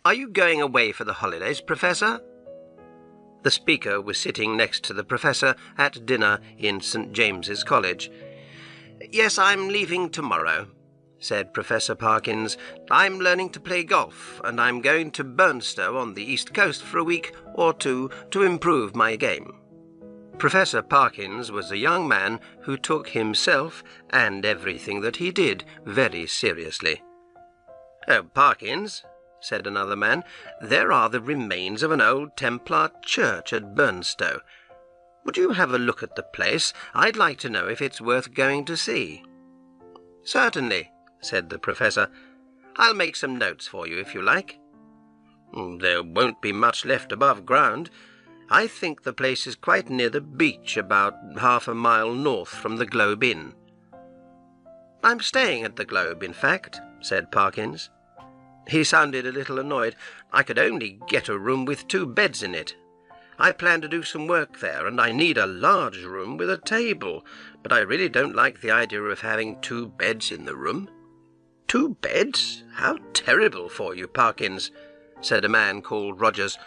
Are you going away for the holidays, Professor? The speaker was sitting next to the Professor at dinner in St. James's College. Yes, I'm leaving tomorrow, said Professor Parkins. I'm learning to play golf, and I'm going to Burnstow on the East Coast for a week or two to improve my game. Professor Parkins was a young man who took himself and everything that he did very seriously. Oh, Parkins, said another man, there are the remains of an old Templar church at Burnstow. Would you have a look at the place? I'd like to know if it's worth going to see. Certainly, said the Professor. I'll make some notes for you if you like. There won't be much left above ground. I think the place is quite near the beach, about half a mile north from the Globe Inn. I'm staying at the Globe, in fact, said Parkins. He sounded a little annoyed. I could only get a room with 2 beds in it. I plan to do some work there, and I need a large room with a table, but I really don't like the idea of having 2 beds in the room. 2 beds? How terrible for you, Parkins, said a man called Rogers.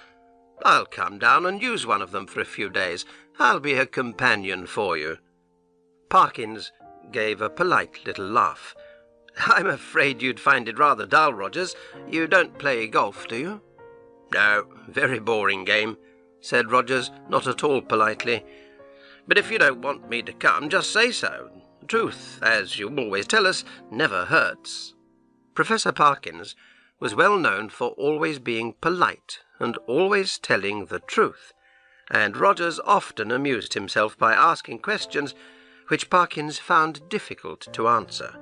I'll come down and use one of them for a few days. I'll be a companion for you. Parkins gave a polite little laugh. I'm afraid you'd find it rather dull, Rogers. You don't play golf, do you? No, very boring game, said Rogers, not at all politely. But if you don't want me to come, just say so. The truth, as you always tell us, never hurts. Professor Parkins was well known for always being polite and always telling the truth, and Rogers often amused himself by asking questions which Parkins found difficult to answer.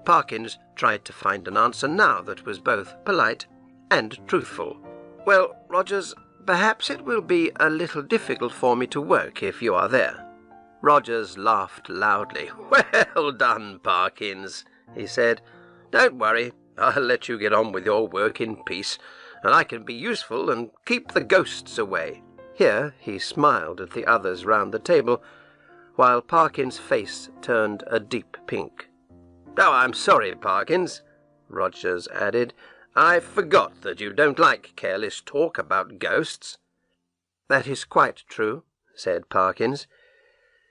Parkins tried to find an answer now that was both polite and truthful. Well, Rogers, perhaps it will be a little difficult for me to work if you are there. Rogers laughed loudly. Well done, Parkins, he said. Don't worry, I'll let you get on with your work in peace, and I can be useful and keep the ghosts away. Here he smiled at the others round the table, while Parkins' face turned a deep pink. Oh, I'm sorry, Parkins, Rogers added. I forgot that you don't like careless talk about ghosts. That is quite true, said Parkins.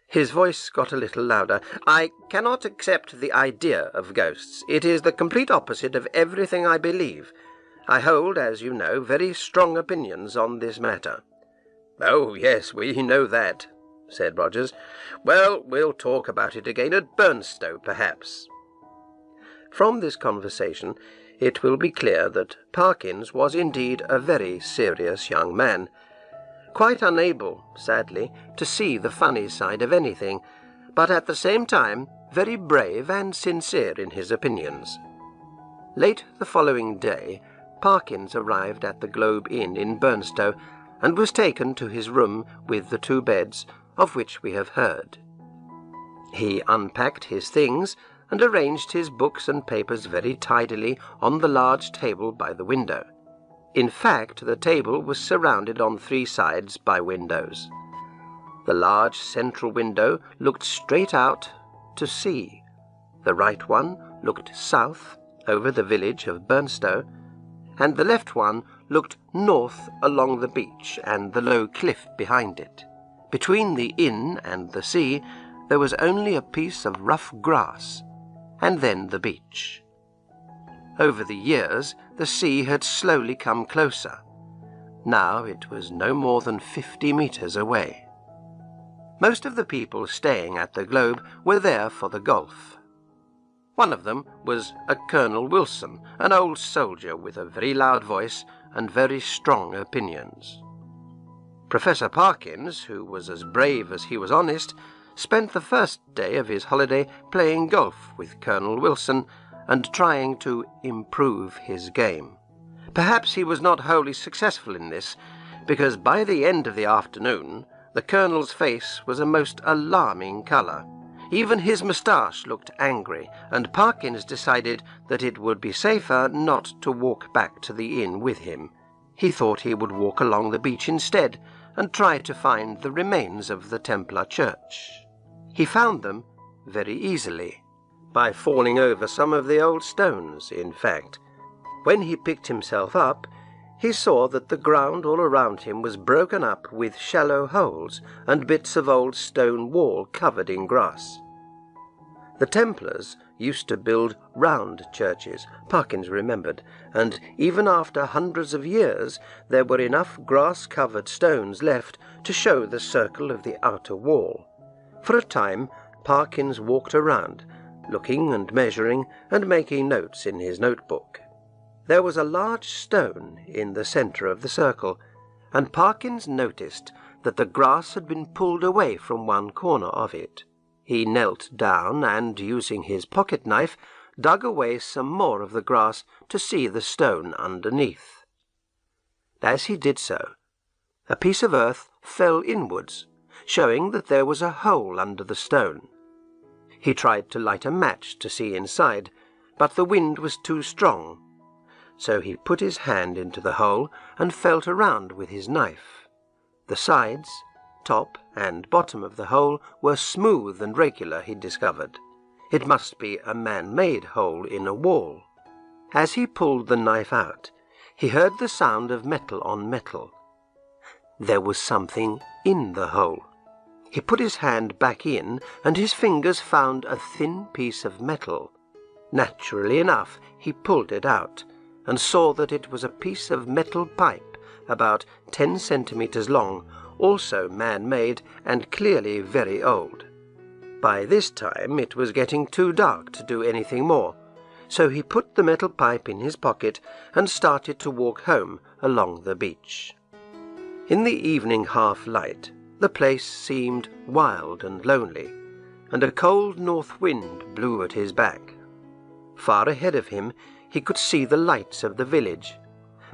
His voice got a little louder. I cannot accept the idea of ghosts. It is the complete opposite of everything I believe. I hold, as you know, very strong opinions on this matter. Oh, yes, we know that, said Rogers. Well, we'll talk about it again at Burnstow, perhaps. From this conversation, it will be clear that Parkins was indeed a very serious young man, quite unable, sadly, to see the funny side of anything, but at the same time very brave and sincere in his opinions. Late the following day, Parkins arrived at the Globe Inn in Burnstow, and was taken to his room with the 2 beds, of which we have heard. He unpacked his things, and arranged his books and papers very tidily on the large table by the window. In fact, the table was surrounded on 3 sides by windows. The large central window looked straight out to sea. The right one looked south over the village of Burnstow, and the left one looked north along the beach and the low cliff behind it. Between the inn and the sea there was only a piece of rough grass, and then the beach. Over the years, the sea had slowly come closer. Now it was no more than 50 meters away. Most of the people staying at the Globe were there for the golf. One of them was a Colonel Wilson, an old soldier with a very loud voice and very strong opinions. Professor Parkins, who was as brave as he was honest, spent the first day of his holiday playing golf with Colonel Wilson and trying to improve his game. Perhaps he was not wholly successful in this, because by the end of the afternoon the Colonel's face was a most alarming colour. Even his moustache looked angry, and Parkins decided that it would be safer not to walk back to the inn with him. He thought he would walk along the beach instead, and try to find the remains of the Templar church. He found them very easily, by falling over some of the old stones, in fact. When he picked himself up, he saw that the ground all around him was broken up with shallow holes and bits of old stone wall covered in grass. The Templars used to build round churches, Parkins remembered, and even after hundreds of years there were enough grass-covered stones left to show the circle of the outer wall. For a time Parkins walked around, looking and measuring and making notes in his notebook. There was a large stone in the centre of the circle, and Parkins noticed that the grass had been pulled away from one corner of it. He knelt down and, using his pocket-knife, dug away some more of the grass to see the stone underneath. As he did so, a piece of earth fell inwards, showing that there was a hole under the stone. He tried to light a match to see inside, but the wind was too strong, so he put his hand into the hole and felt around with his knife. The sides, top and bottom of the hole were smooth and regular, he discovered. It must be a man-made hole in a wall. As he pulled the knife out, he heard the sound of metal on metal. There was something in the hole. He put his hand back in, and his fingers found a thin piece of metal. Naturally enough, he pulled it out, and saw that it was a piece of metal pipe about 10 centimetres long, also man-made and clearly very old. By this time it was getting too dark to do anything more, so he put the metal pipe in his pocket and started to walk home along the beach. In the evening half-light, the place seemed wild and lonely, and a cold north wind blew at his back. Far ahead of him he could see the lights of the village,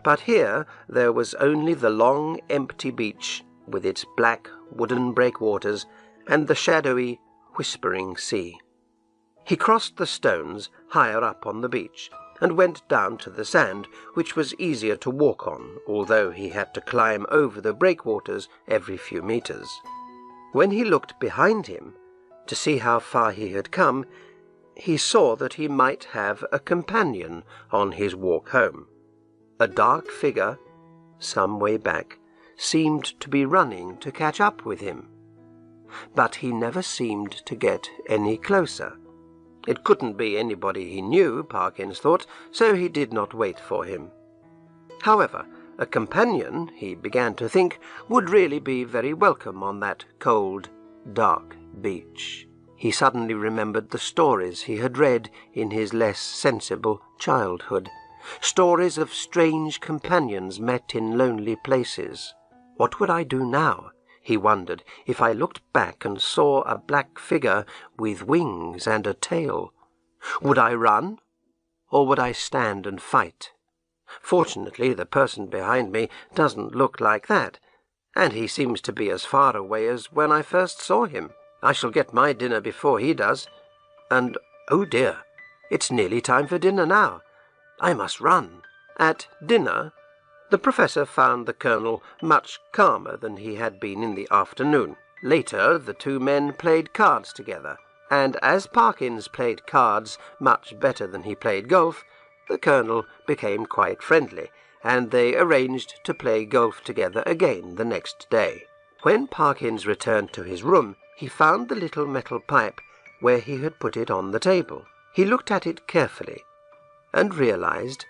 but here there was only the long empty beach with its black wooden breakwaters and the shadowy, whispering sea. He crossed the stones higher up on the beach and went down to the sand, which was easier to walk on, although he had to climb over the breakwaters every few meters. When he looked behind him to see how far he had come, he saw that he might have a companion on his walk home. A dark figure, some way back, seemed to be running to catch up with him, but he never seemed to get any closer. It couldn't be anybody he knew, Parkins thought, so he did not wait for him. However, a companion, he began to think, would really be very welcome on that cold, dark beach. He suddenly remembered the stories he had read in his less sensible childhood, stories of strange companions met in lonely places. What would I do now, he wondered, if I looked back and saw a black figure with wings and a tail? Would I run, or would I stand and fight? Fortunately, the person behind me doesn't look like that, and he seems to be as far away as when I first saw him. I shall get my dinner before he does. And, oh dear, it's nearly time for dinner now. I must run. At dinner, the Professor found the Colonel much calmer than he had been in the afternoon. Later, the two men played cards together, and as Parkins played cards much better than he played golf, the Colonel became quite friendly, and they arranged to play golf together again the next day. When Parkins returned to his room, he found the little metal pipe where he had put it on the table. He looked at it carefully and realized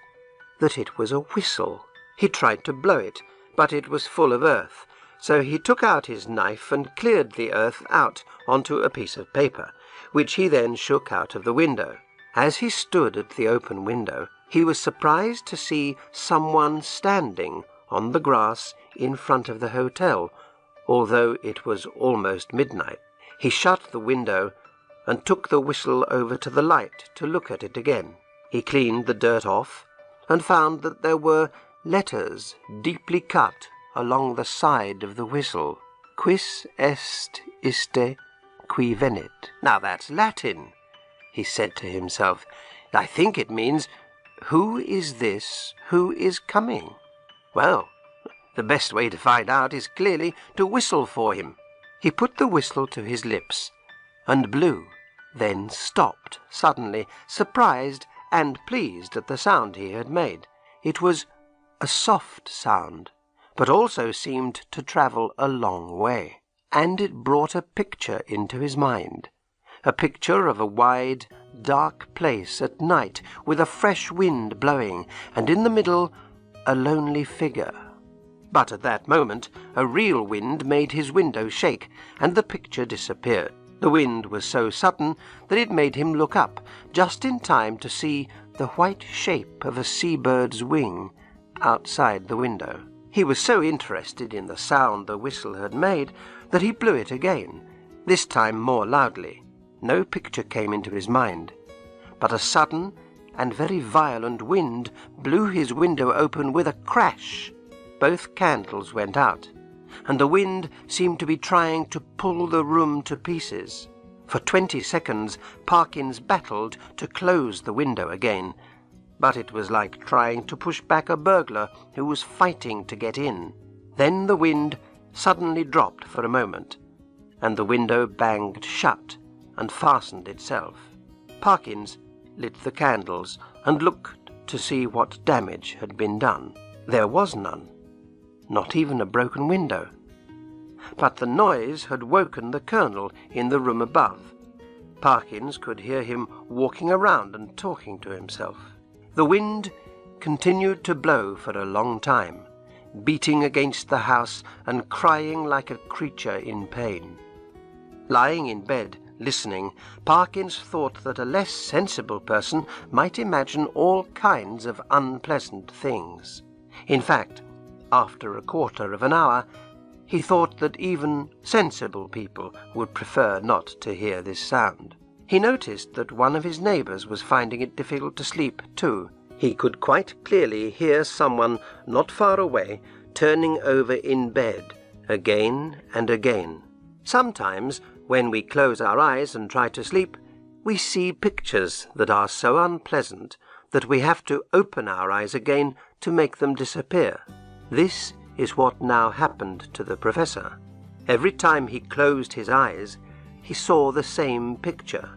that it was a whistle. He tried to blow it, but it was full of earth, so he took out his knife and cleared the earth out onto a piece of paper, which he then shook out of the window. As he stood at the open window, he was surprised to see someone standing on the grass in front of the hotel, although it was almost midnight. He shut the window and took the whistle over to the light to look at it again. He cleaned the dirt off and found that there were letters deeply cut along the side of the whistle. Quis est iste qui venit. Now that's Latin, he said to himself. I think it means, who is this who is coming? Well, the best way to find out is clearly to whistle for him. He put the whistle to his lips and blew, then stopped suddenly, surprised and pleased at the sound he had made. It was a soft sound, but also seemed to travel a long way. And it brought a picture into his mind, a picture of a wide, dark place at night with a fresh wind blowing, and in the middle a lonely figure. But at that moment a real wind made his window shake, and the picture disappeared. The wind was so sudden that it made him look up, just in time to see the white shape of a seabird's wing outside the window. He was so interested in the sound the whistle had made that he blew it again, this time more loudly. No picture came into his mind, but a sudden and very violent wind blew his window open with a crash. Both candles went out, and the wind seemed to be trying to pull the room to pieces. For 20 seconds Parkins battled to close the window again, but it was like trying to push back a burglar who was fighting to get in. Then the wind suddenly dropped for a moment, and the window banged shut and fastened itself. Parkins lit the candles and looked to see what damage had been done. There was none, not even a broken window. But the noise had woken the Colonel in the room above. Parkins could hear him walking around and talking to himself. The wind continued to blow for a long time, beating against the house and crying like a creature in pain. Lying in bed, listening, Parkins thought that a less sensible person might imagine all kinds of unpleasant things. In fact, after a quarter of an hour, he thought that even sensible people would prefer not to hear this sound. He noticed that one of his neighbours was finding it difficult to sleep too. He could quite clearly hear someone not far away turning over in bed again and again. Sometimes, when we close our eyes and try to sleep, we see pictures that are so unpleasant that we have to open our eyes again to make them disappear. This is what now happened to the Professor. Every time he closed his eyes, he saw the same picture.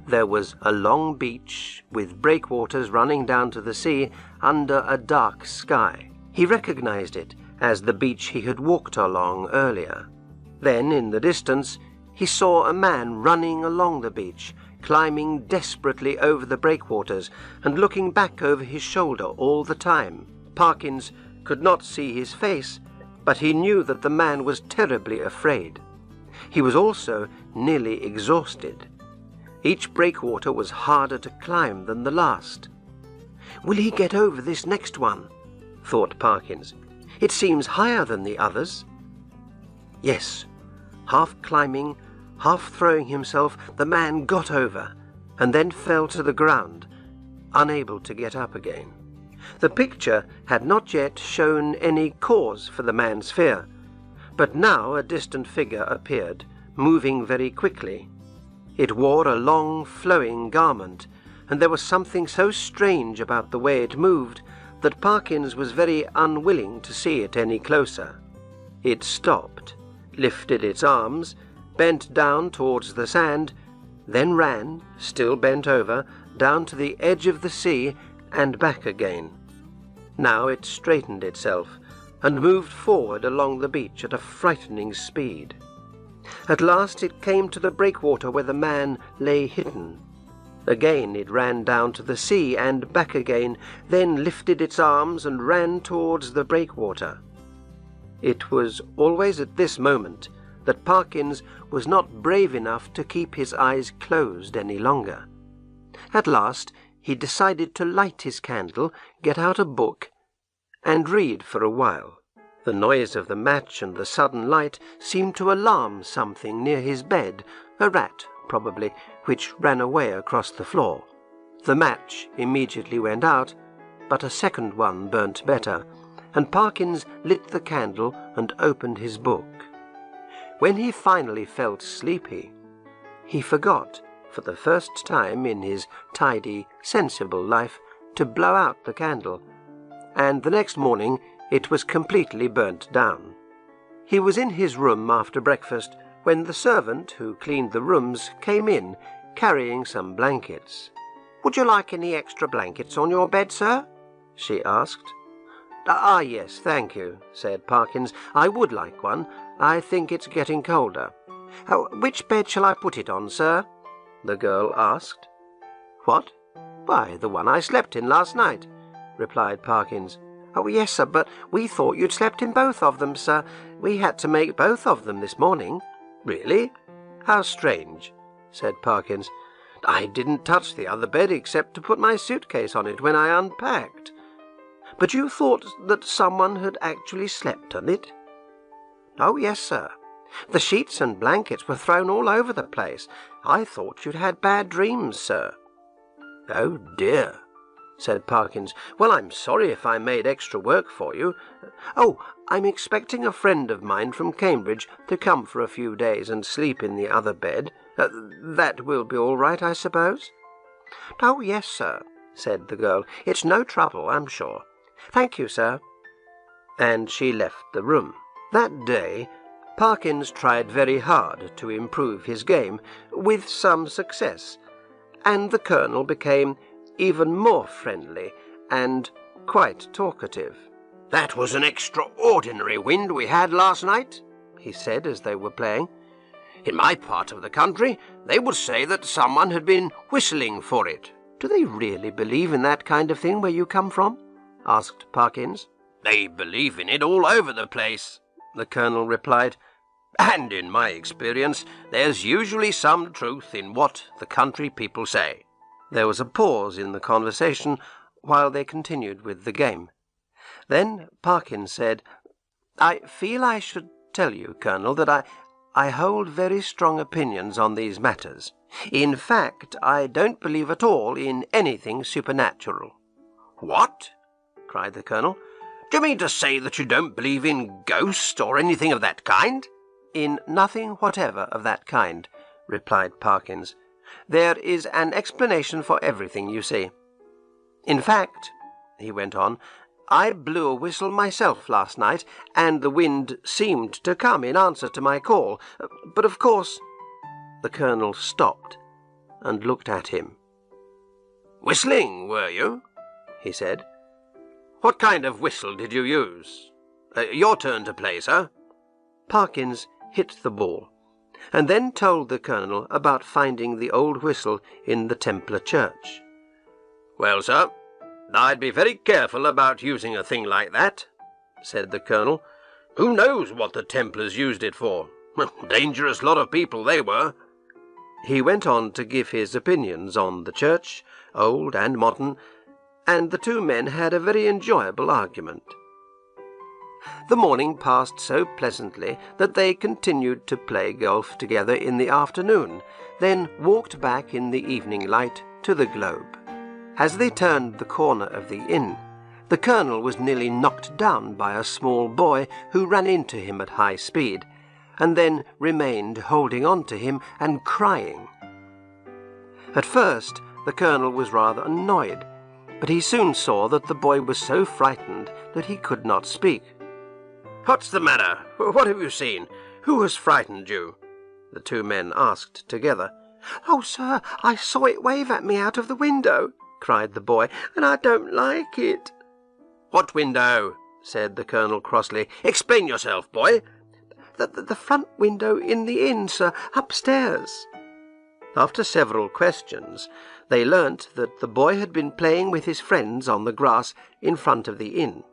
There was a long beach with breakwaters running down to the sea under a dark sky. He recognized it as the beach he had walked along earlier. Then, in the distance, he saw a man running along the beach, climbing desperately over the breakwaters and looking back over his shoulder all the time. Parkins could not see his face, but he knew that the man was terribly afraid. He was also nearly exhausted. Each breakwater was harder to climb than the last. "Will he get over this next one?" thought Parkins. "It seems higher than the others." Yes, half climbing, half throwing himself, the man got over, and then fell to the ground, unable to get up again. The picture had not yet shown any cause for the man's fear, but now a distant figure appeared, moving very quickly. It wore a long, flowing garment, and there was something so strange about the way it moved that Parkins was very unwilling to see it any closer. It stopped, lifted its arms, bent down towards the sand, then ran, still bent over, down to the edge of the sea and back again. Now it straightened itself and moved forward along the beach at a frightening speed. At last it came to the breakwater where the man lay hidden. Again it ran down to the sea and back again, then lifted its arms and ran towards the breakwater. It was always at this moment that Parkins was not brave enough to keep his eyes closed any longer. At last he decided to light his candle, get out a book, and read for a while. The noise of the match and the sudden light seemed to alarm something near his bed, a rat, probably, which ran away across the floor. The match immediately went out, but a second one burnt better, and Parkins lit the candle and opened his book. When he finally felt sleepy, he forgot, for the first time in his tidy, sensible life, to blow out the candle, and the next morning it was completely burnt down. He was in his room after breakfast when the servant who cleaned the rooms came in, carrying some blankets. "Would you like any extra blankets on your bed, sir?" she asked. Ah, yes, thank you, said Parkins. I would like one. I think it's getting colder. Which bed shall I put it on, sir? The girl asked. What? Why, the one I slept in last night, replied Parkins. Oh, yes, sir, but we thought you'd slept in both of them, sir. We had to make both of them this morning. Really? How strange, said Parkins. I didn't touch the other bed except to put my suitcase on it when I unpacked. But you thought that someone had actually slept on it? Oh, yes, sir. The sheets and blankets were thrown all over the place. I thought you'd had bad dreams, sir. Oh, dear, said Parkins. Well, I'm sorry if I made extra work for you. Oh, I'm expecting a friend of mine from Cambridge to come for a few days and sleep in the other bed. That will be all right, I suppose? Oh, yes, sir, said the girl. It's no trouble, I'm sure. Thank you, sir. And she left the room. That day, Parkins tried very hard to improve his game, with some success, and the Colonel became even more friendly and quite talkative. That was an extraordinary wind we had last night, he said as they were playing. In my part of the country, they would say that someone had been whistling for it. Do they really believe in that kind of thing where you come from? Asked Parkins. They believe in it all over the place, the Colonel replied. And in my experience, there's usually some truth in what the country people say. There was a pause in the conversation while they continued with the game. Then Parkins said, I feel I should tell you, Colonel, that I hold very strong opinions on these matters. In fact, I don't believe at all in anything supernatural. What? Cried the Colonel. Do you mean to say that you don't believe in ghosts or anything of that kind? In nothing whatever of that kind, replied Parkins. There is an explanation for everything, you see. In fact, he went on, I blew a whistle myself last night, and the wind seemed to come in answer to my call. But of course... The Colonel stopped and looked at him. Whistling, were you? He said. What kind of whistle did you use? Your turn to play, sir. Parkins hit the ball, and then told the Colonel about finding the old whistle in the Templar church. Well, sir, I'd be very careful about using a thing like that, said the Colonel. Who knows what the Templars used it for? Dangerous lot of people they were. He went on to give his opinions on the church, old and modern, and the two men had a very enjoyable argument. The morning passed so pleasantly that they continued to play golf together in the afternoon, then walked back in the evening light to the Globe. As they turned the corner of the inn, the Colonel was nearly knocked down by a small boy who ran into him at high speed, and then remained holding on to him and crying. At first, the Colonel was rather annoyed, but he soon saw that the boy was so frightened that he could not speak. What's the matter? What have you seen? Who has frightened you? The two men asked together. Oh, sir, I saw it wave at me out of the window, cried the boy, and I don't like it. What window? Said the Colonel crossly. Explain yourself, boy. The front window in the inn, sir, upstairs. After several questions, they learnt that the boy had been playing with his friends on the grass in front of the inn.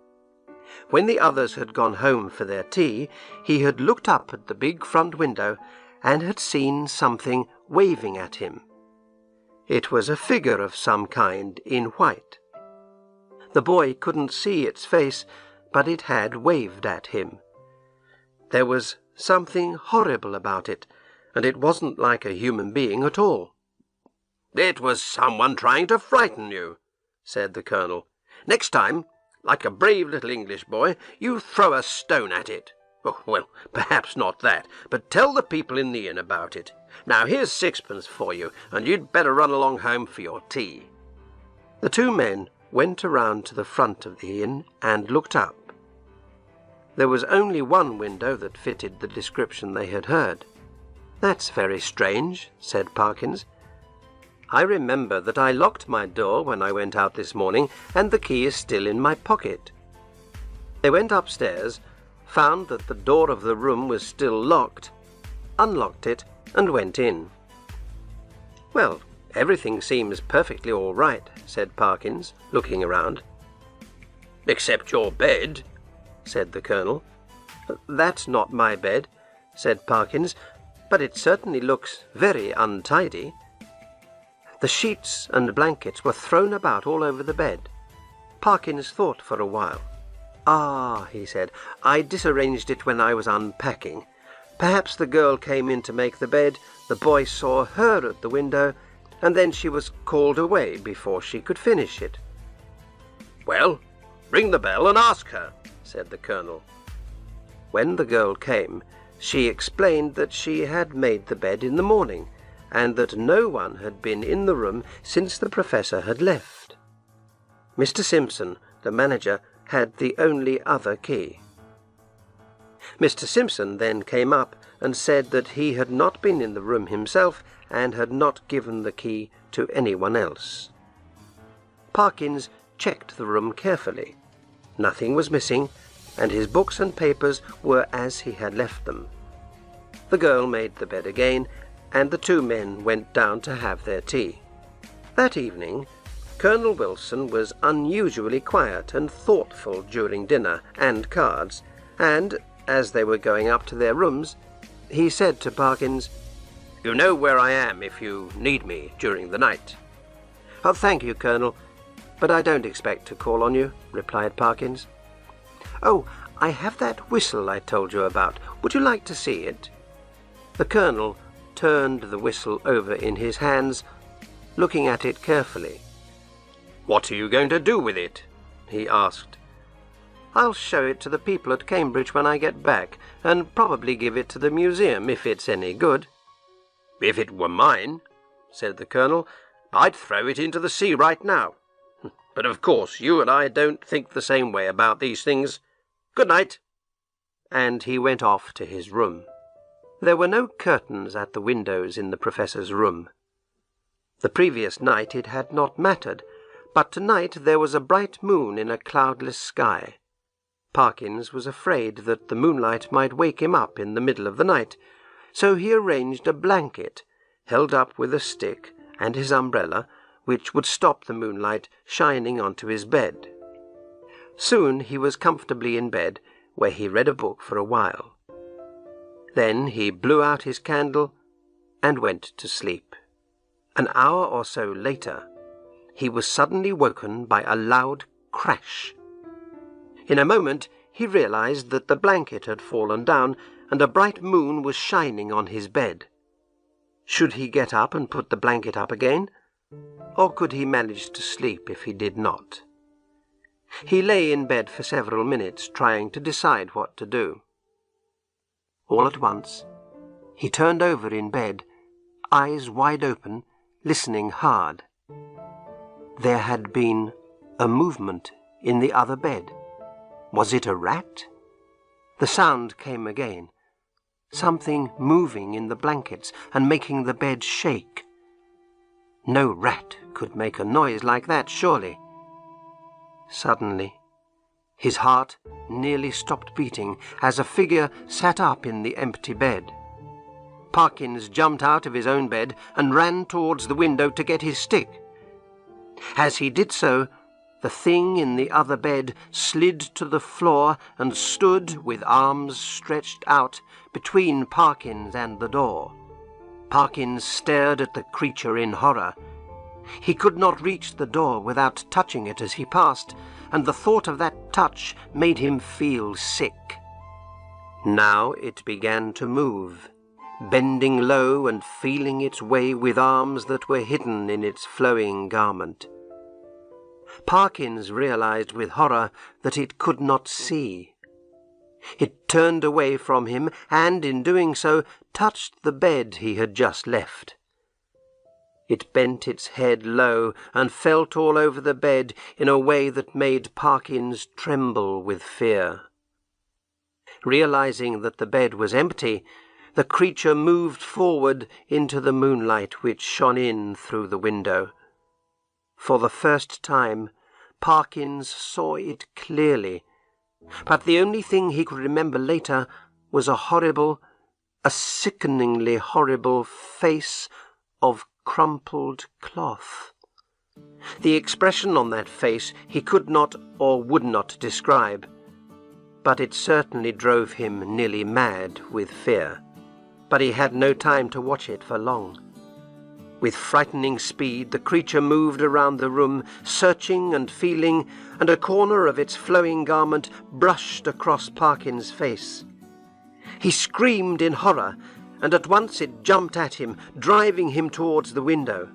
When the others had gone home for their tea, he had looked up at the big front window and had seen something waving at him. It was a figure of some kind in white. The boy couldn't see its face, but it had waved at him. There was something horrible about it, and it wasn't like a human being at all. It was someone trying to frighten you, said the Colonel. Next time, like a brave little English boy, you throw a stone at it. Oh, well, perhaps not that, but tell the people in the inn about it. Now here's sixpence for you, and you'd better run along home for your tea. The two men went around to the front of the inn and looked up. There was only one window that fitted the description they had heard. That's very strange, said Parkins. I remember that I locked my door when I went out this morning, and the key is still in my pocket. They went upstairs, found that the door of the room was still locked, unlocked it, and went in. "Well, everything seems perfectly all right," said Parkins, looking around. "Except your bed," said the Colonel. "That's not my bed," said Parkins, "but it certainly looks very untidy." The sheets and blankets were thrown about all over the bed. Parkins thought for a while. "Ah," he said, "I disarranged it when I was unpacking. Perhaps the girl came in to make the bed, the boy saw her at the window, and then she was called away before she could finish it." "Well, ring the bell and ask her," said the Colonel. When the girl came, she explained that she had made the bed in the morning, and that no one had been in the room since the Professor had left. Mr. Simpson, the manager, had the only other key. Mr. Simpson then came up and said that he had not been in the room himself and had not given the key to anyone else. Parkins checked the room carefully. Nothing was missing, and his books and papers were as he had left them. The girl made the bed again, and the two men went down to have their tea. That evening, Colonel Wilson was unusually quiet and thoughtful during dinner and cards, and, as they were going up to their rooms, he said to Parkins, "You know where I am if you need me during the night." "Oh, thank you, Colonel, but I don't expect to call on you," replied Parkins. "Oh, I have that whistle I told you about. Would you like to see it?" The Colonel turned the whistle over in his hands, looking at it carefully. "What are you going to do with it?" he asked. "I'll show it to the people at Cambridge when I get back, and probably give it to the museum if it's any good." "If it were mine," said the Colonel, "I'd throw it into the sea right now. But of course you and I don't think the same way about these things. Good night." And he went off to his room. There were no curtains at the windows in the Professor's room. The previous night it had not mattered, but tonight there was a bright moon in a cloudless sky. Parkins was afraid that the moonlight might wake him up in the middle of the night, so he arranged a blanket, held up with a stick, and his umbrella, which would stop the moonlight shining onto his bed. Soon he was comfortably in bed, where he read a book for a while. Then he blew out his candle and went to sleep. An hour or so later, he was suddenly woken by a loud crash. In a moment he realized that the blanket had fallen down and a bright moon was shining on his bed. Should he get up and put the blanket up again? Or could he manage to sleep if he did not? He lay in bed for several minutes, trying to decide what to do. All at once, he turned over in bed, eyes wide open, listening hard. There had been a movement in the other bed. Was it a rat? The sound came again. Something moving in the blankets and making the bed shake. No rat could make a noise like that, surely. Suddenly, his heart nearly stopped beating as a figure sat up in the empty bed. Parkins jumped out of his own bed and ran towards the window to get his stick. As he did so, the thing in the other bed slid to the floor and stood with arms stretched out between Parkins and the door. Parkins stared at the creature in horror. He could not reach the door without touching it as he passed, and the thought of that touch made him feel sick. Now it began to move, bending low and feeling its way with arms that were hidden in its flowing garment. Parkins realized with horror that it could not see. It turned away from him and, in doing so, touched the bed he had just left. It bent its head low and felt all over the bed in a way that made Parkins tremble with fear. Realizing that the bed was empty, the creature moved forward into the moonlight which shone in through the window. For the first time, Parkins saw it clearly, But the only thing he could remember later was a sickeningly horrible face of crumpled cloth. The expression on that face he could not or would not describe, but it certainly drove him nearly mad with fear. But he had no time to watch it for long. With frightening speed the creature moved around the room, searching and feeling, and a corner of its flowing garment brushed across Parkin's face. He screamed in horror, and at once it jumped at him, driving him towards the window.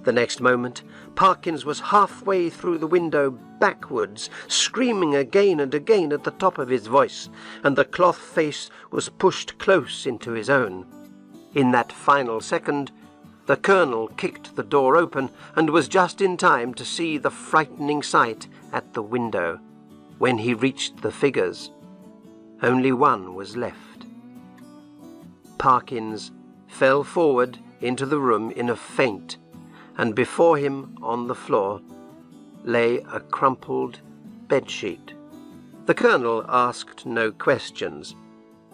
The next moment, Parkins was halfway through the window backwards, screaming again and again at the top of his voice, and the cloth face was pushed close into his own. In that final second, the Colonel kicked the door open and was just in time to see the frightening sight at the window. When he reached the figures, only one was left. Parkins fell forward into the room in a faint, and before him on the floor lay a crumpled bedsheet. The Colonel asked no questions,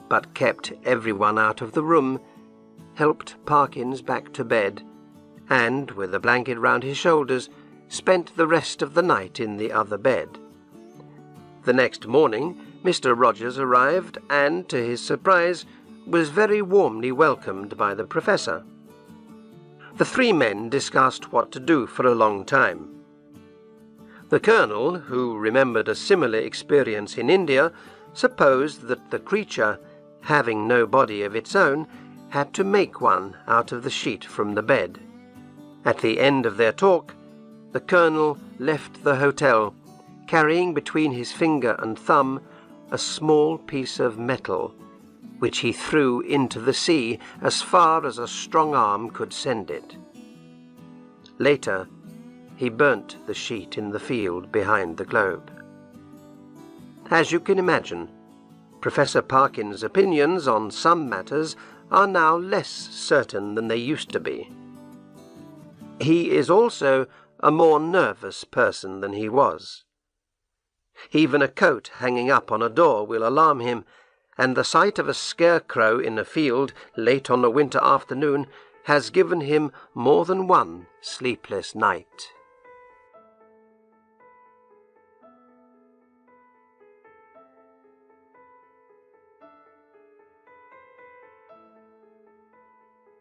but kept everyone out of the room, helped Parkins back to bed, and, with a blanket round his shoulders, spent the rest of the night in the other bed. The next morning Mr. Rogers arrived and, to his surprise, was very warmly welcomed by the Professor. The three men discussed what to do for a long time. The Colonel, who remembered a similar experience in India, supposed that the creature, having no body of its own, had to make one out of the sheet from the bed. At the end of their talk, the Colonel left the hotel, carrying between his finger and thumb a small piece of metal, which he threw into the sea as far as a strong arm could send it. Later, he burnt the sheet in the field behind the globe. As you can imagine, Professor Parkin's opinions on some matters are now less certain than they used to be. He is also a more nervous person than he was. Even a coat hanging up on a door will alarm him, and the sight of a scarecrow in a field late on a winter afternoon has given him more than one sleepless night.